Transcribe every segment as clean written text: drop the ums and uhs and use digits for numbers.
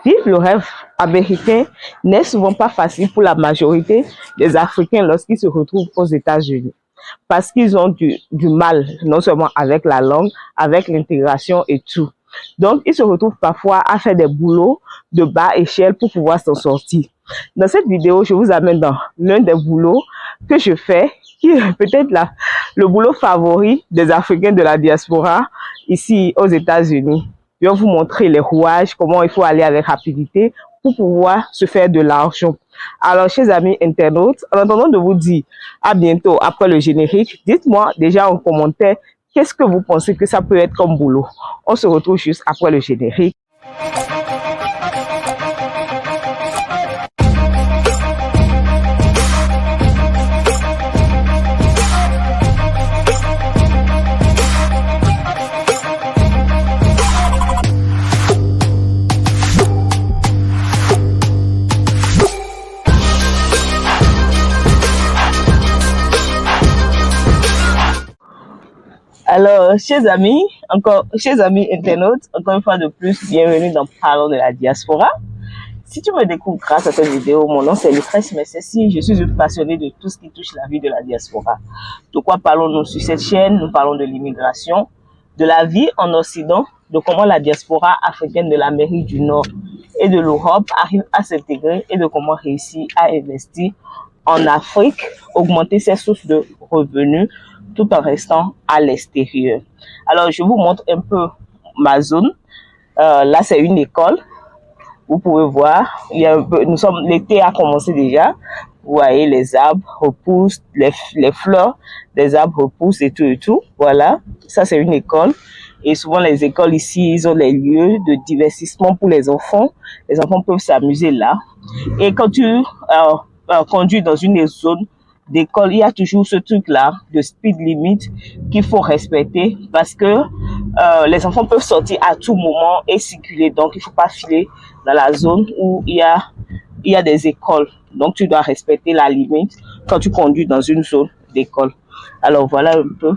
Vivre le rêve américain n'est souvent pas facile pour la majorité des Africains lorsqu'ils se retrouvent aux États-Unis. Parce qu'ils ont du mal, non seulement avec la langue, avec l'intégration et tout. Donc, ils se retrouvent parfois à faire des boulots de bas échelle pour pouvoir s'en sortir. Dans cette vidéo, je vous amène dans l'un des boulots que je fais, qui est peut-être le boulot favori des Africains de la diaspora ici aux États-Unis. Je vais vous montrer les rouages, comment il faut aller avec rapidité pour pouvoir se faire de l'argent. Alors, chers amis internautes, en attendant de vous dire à bientôt après le générique, dites-moi déjà en commentaire qu'est-ce que vous pensez que ça peut être comme boulot. On se retrouve juste après le générique. Alors, chers amis internautes, encore une fois de plus, bienvenue dans Parlons de la diaspora. Si tu me découvres grâce à cette vidéo, mon nom c'est Lucrèce Messessi, je suis une passionnée de tout ce qui touche la vie de la diaspora. De quoi parlons-nous sur cette chaîne? Nous parlons de l'immigration, de la vie en Occident, de comment la diaspora africaine de l'Amérique du Nord et de l'Europe arrive à s'intégrer et de comment réussir à investir en Afrique, augmenter ses sources de revenus, tout en restant à l'extérieur. Alors, je vous montre un peu ma zone. Là, c'est une école. Vous pouvez voir, l'été a commencé déjà. Vous voyez, les arbres repoussent, les fleurs des arbres repoussent et tout et tout. Voilà, ça c'est une école. Et souvent, les écoles ici, ils ont les lieux de divertissement pour les enfants. Les enfants peuvent s'amuser là. Et quand tu conduis dans une zone d'école, il y a toujours ce truc-là de speed limit qu'il faut respecter parce que les enfants peuvent sortir à tout moment et circuler. Donc, il ne faut pas filer dans la zone où il y a des écoles. Donc, tu dois respecter la limite quand tu conduis dans une zone d'école. Alors, voilà un peu.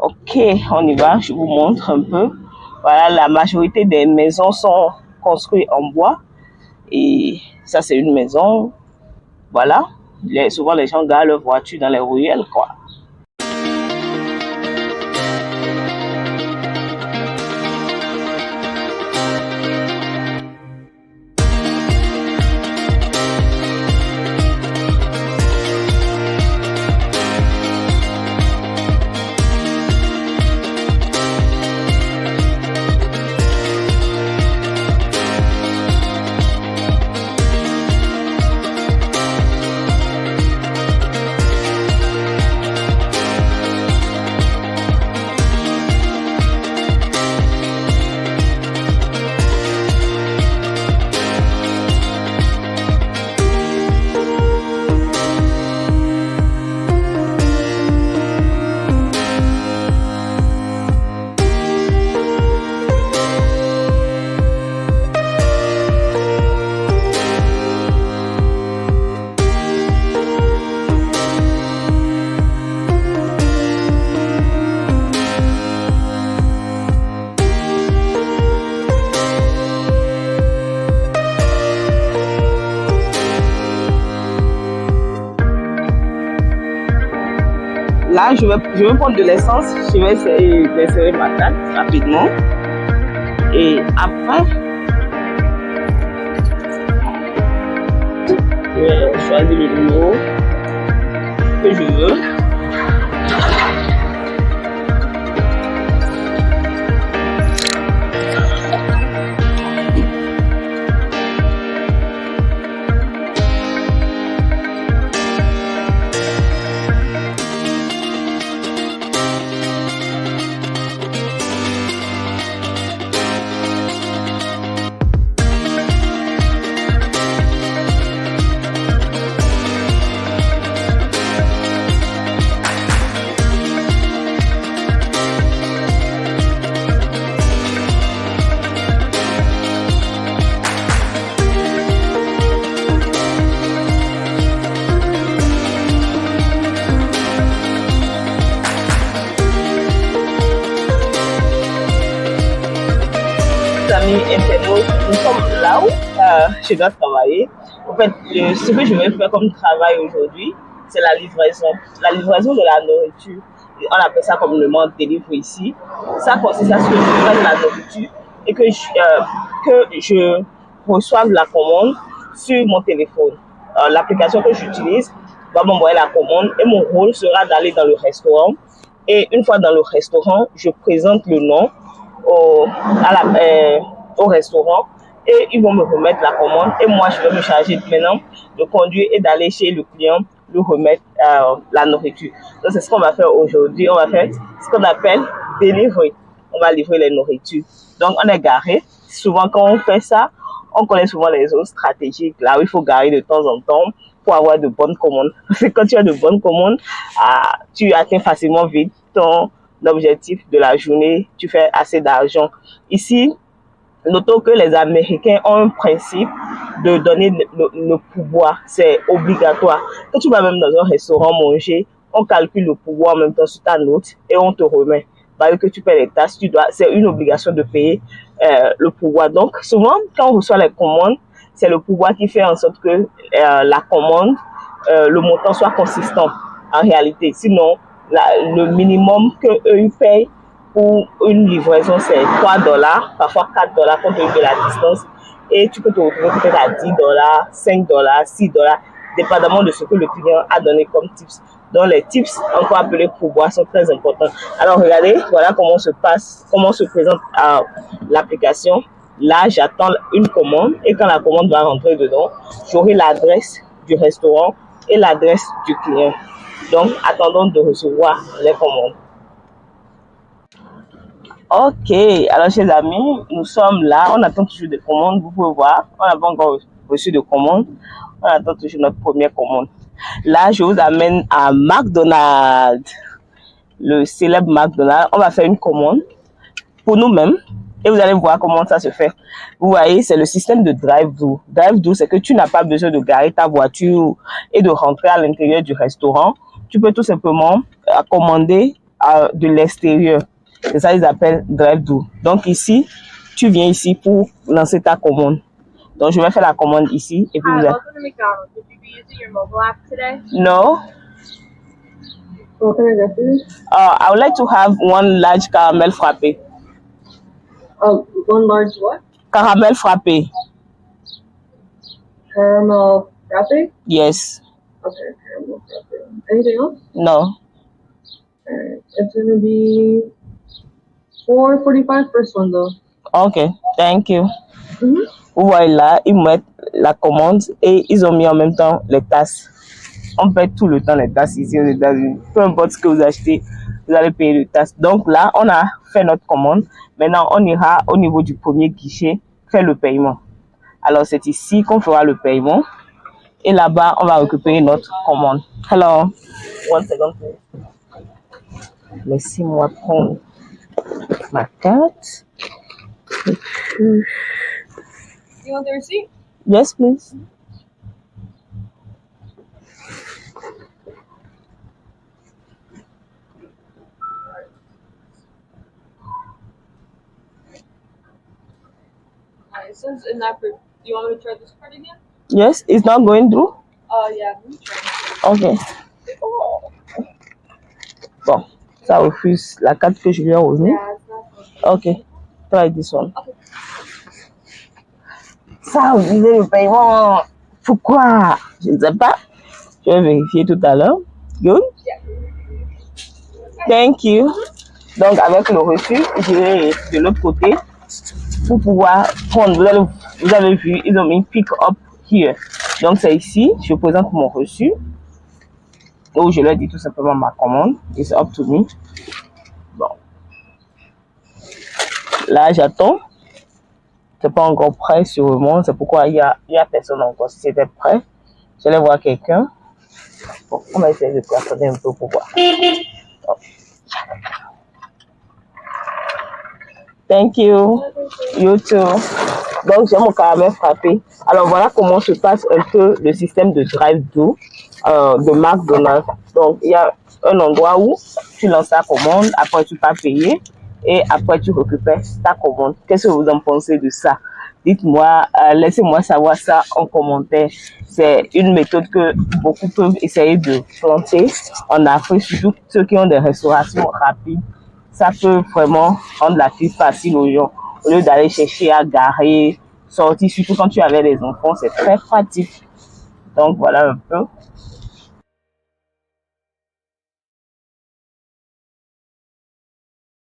Ok, on y va. Je vous montre un peu. Voilà, la majorité des maisons sont construites en bois. Et ça, c'est une maison. Voilà. Souvent, les gens garent leur voiture dans les ruelles, quoi. Là, je vais prendre de l'essence, je vais essayer d'insérer ma carte rapidement. Et après, je vais choisir le numéro que je veux. amis internautes, nous sommes là où je dois travailler. En fait, ce que je vais faire comme travail aujourd'hui, c'est la livraison. La livraison de la nourriture. On appelle ça communément delivery ici. Ça consiste à ce que je prenne la nourriture et que je reçoive la commande sur mon téléphone. L'application que j'utilise va m'envoyer la commande et mon rôle sera d'aller dans le restaurant. Et une fois dans le restaurant, je présente le nom au restaurant et ils vont me remettre la commande. Et moi, je vais me charger maintenant de conduire et d'aller chez le client lui remettre la nourriture. Donc, c'est ce qu'on va faire aujourd'hui. On va faire ce qu'on appelle delivery. On va livrer les nourritures. Donc, on est garé. Souvent, quand on fait ça, on connaît souvent les zones stratégiques. Là où il faut garer de temps en temps pour avoir de bonnes commandes. Parce que quand tu as de bonnes commandes, tu atteins facilement vite ton objectif de la journée. Tu fais assez d'argent. Ici, notons que les Américains ont un principe de donner le pouvoir. C'est obligatoire. Quand tu vas même dans un restaurant manger, on calcule le pouvoir en même temps sur ta note et on te remet. Parce que tu paies les taxes, c'est une obligation de payer le pouvoir. Donc, souvent, quand on reçoit les commandes, c'est le pouvoir qui fait en sorte que la commande, le montant soit consistant en réalité. Sinon, le minimum qu'eux ils payent pour une livraison, c'est $3, parfois $4 compte tenu de la distance. Et tu peux te retrouver peut-être à $10, $5, $6, dépendamment de ce que le client a donné comme tips. Donc les tips, encore appelés pourboires, sont très importants. Alors regardez, voilà comment se présente l'application. Là, j'attends une commande et quand la commande va rentrer dedans, j'aurai l'adresse du restaurant et l'adresse du client. Donc, attendons de recevoir les commandes. Ok, alors chers amis, nous sommes là, on attend toujours des commandes, vous pouvez voir, on n'a pas encore reçu de commandes, on attend toujours notre première commande. Là, je vous amène à McDonald's, le célèbre McDonald's. On va faire une commande pour nous-mêmes et vous allez voir comment ça se fait. Vous voyez, c'est le système de drive-thru. Drive-thru, c'est que tu n'as pas besoin de garer ta voiture et de rentrer à l'intérieur du restaurant. Tu peux tout simplement commander de l'extérieur. C'est ça qu'ils appellent drive-thru. Donc ici, tu viens ici pour lancer ta commande. Donc je vais faire la commande ici et puis vous allez... Did you be using your mobile app today? No. What kind of dressing? I would like to have one large caramel frappé. One large what? Caramel frappé. Caramel frappe? Yes. Okay, caramel frappe. Anything else? No. Alright, it's gonna be $4.45 first one though. Okay, thank you. Mm-hmm. Voilà, ils mettent la commande et ils ont mis en même temps les tasses. On paie tout le temps les tasses ici aux États-Unis. Peu importe ce que vous achetez, vous allez payer les tasses. Donc là, on a fait notre commande. Maintenant, on ira au niveau du premier guichet faire le paiement. Alors, c'est ici qu'on fera le paiement. Et là-bas, on va récupérer notre commande. Hello. One second, please. Laissez-moi prendre ma carte. You want the receipt? Yes, please. It says in that. Do you want me to try this card again? Yes, it's not going through? Yeah. Let me try. Okay. Bon, ça refuse la carte que je lui ai revenue. Yeah, it's not. Okay, try this one. Okay. Ça a refusé le paiement. Pourquoi? Je ne sais pas. Je vais vérifier tout à l'heure. Good? Yeah. Thank you. Donc, avec le reçu, j'irai de l'autre côté pour pouvoir prendre. Vous avez vu, ils ont mis pick up here. Donc, c'est ici. Je présente mon reçu. Où je leur dis tout simplement ma commande. It's up to me. Bon. Là, j'attends. C'est pas encore prêt sur le monde. C'est pourquoi il y a personne encore. Si c'était prêt, j'allais voir quelqu'un. Bon, on va essayer de plafonner un peu pour voir. Oh. Thank you. You too. Donc, j'ai mon caramel frappé. Alors, voilà comment se passe un peu le système de drive-thru de McDonald's. Donc, il y a un endroit où tu lances ta commande, après tu peux payer et après tu récupères ta commande. Qu'est-ce que vous en pensez de ça? Dites-moi, laissez-moi savoir ça en commentaire. C'est une méthode que beaucoup peuvent essayer de planter en Afrique, surtout ceux qui ont des restaurations rapides. Ça peut vraiment rendre la vie facile aux gens. Au lieu d'aller chercher à garer, sortir, surtout quand tu avais des enfants, c'est très pratique. Donc voilà un peu.